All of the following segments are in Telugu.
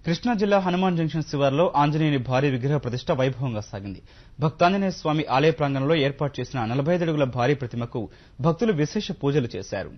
కృష్ణా జిల్లా హనుమాన్ జంక్షన్ శివారులో ఆంజనేయుని భారీ విగ్రహ ప్రతిష్ట వైభవంగా సాగింది. భక్తాంజనేయ స్వామి ఆలయ ప్రాంగణంలో ఏర్పాటు చేసిన 45 అడుగుల భారీ ప్రతిమకు భక్తులు విశేష పూజలు చేశారు.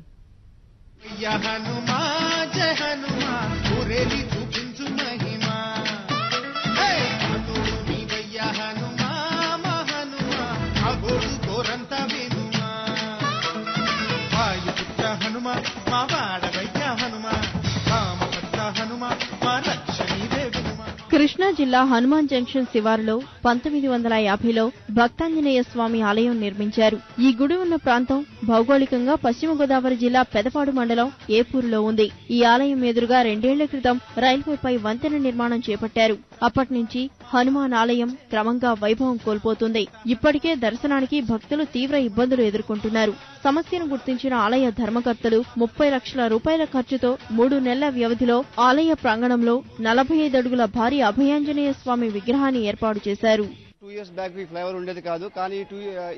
కృష్ణా జిల్లా హనుమాన్ జంక్షన్ శివారులో 1950లో భక్తాంజనేయ స్వామి ఆలయం నిర్మించారు. ఈ గుడి ఉన్న ప్రాంతం భౌగోళికంగా పశ్చిమ గోదావరి జిల్లా పెదపాడు మండలం ఏపూరులో ఉంది. ఈ ఆలయం ఎదురుగా 2 ఏళ్ల క్రితం రైల్వేపై వంతెన నిర్మాణం చేపట్టారు. అప్పటి నుంచి హనుమాన్ ఆలయం క్రమంగా వైభవం కోల్పోతుంది. ఇప్పటికే దర్శనానికి భక్తులు తీవ్ర ఇబ్బందులు ఎదుర్కొంటున్నారు. సమస్యను గుర్తించిన ఆలయ ధర్మకర్తలు 30 లక్షల రూపాయల ఖర్చుతో 3 నెలల వ్యవధిలో ఆలయ ప్రాంగణంలో 45 అడుగుల భారీ అభయాంజనేయ స్వామి విగ్రహాన్ని ఏర్పాటు చేశారు. 2 years బ్యాక్ ఈ ఫ్లైఓవర్ ఉండేది కాదు, కానీ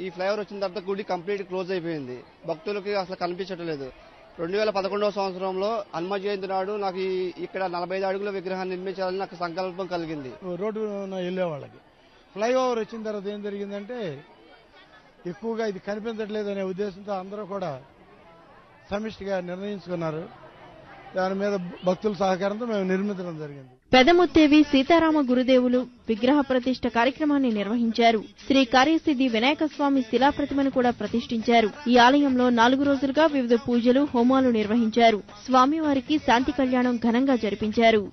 ఈ ఫ్లైఓవర్ వచ్చిన తర్వాత గుడి కంప్లీట్ క్లోజ్ అయిపోయింది. భక్తులకి అసలు కనిపించట్లేదు. 2011వ సంవత్సరంలో హనుమ జయంతి నాడు నాకు ఇక్కడ 45 అడుగుల విగ్రహాన్ని నిర్మించాలని నాకు సంకల్పం కలిగింది. రోడ్డు వెళ్లే వాళ్ళకి ఫ్లైఓవర్ వచ్చిన తర్వాత ఏం జరిగిందంటే ఎక్కువగా ఇది కనిపించట్లేదు అనే ఉద్దేశంతో అందరూ కూడా సమిష్టిగా నిర్ణయించుకున్నారు. దాని మీద భక్తుల సహకారంతో మేము నిర్మించడం జరిగింది. పెదముత్తేవి సీతారామ గురుదేవులు విగ్రహ ప్రతిష్ఠ కార్యక్రమాన్ని నిర్వహించారు. శ్రీ కార్యసిద్ధి వినాయక స్వామి శిలా ప్రతిమను కూడా ప్రతిష్ఠించారు. ఈ ఆలయంలో 4 రోజులుగా వివిధ పూజలు, హోమాలు నిర్వహించారు. స్వామివారికి శాంతి కళ్యాణం ఘనంగా జరిపించారు.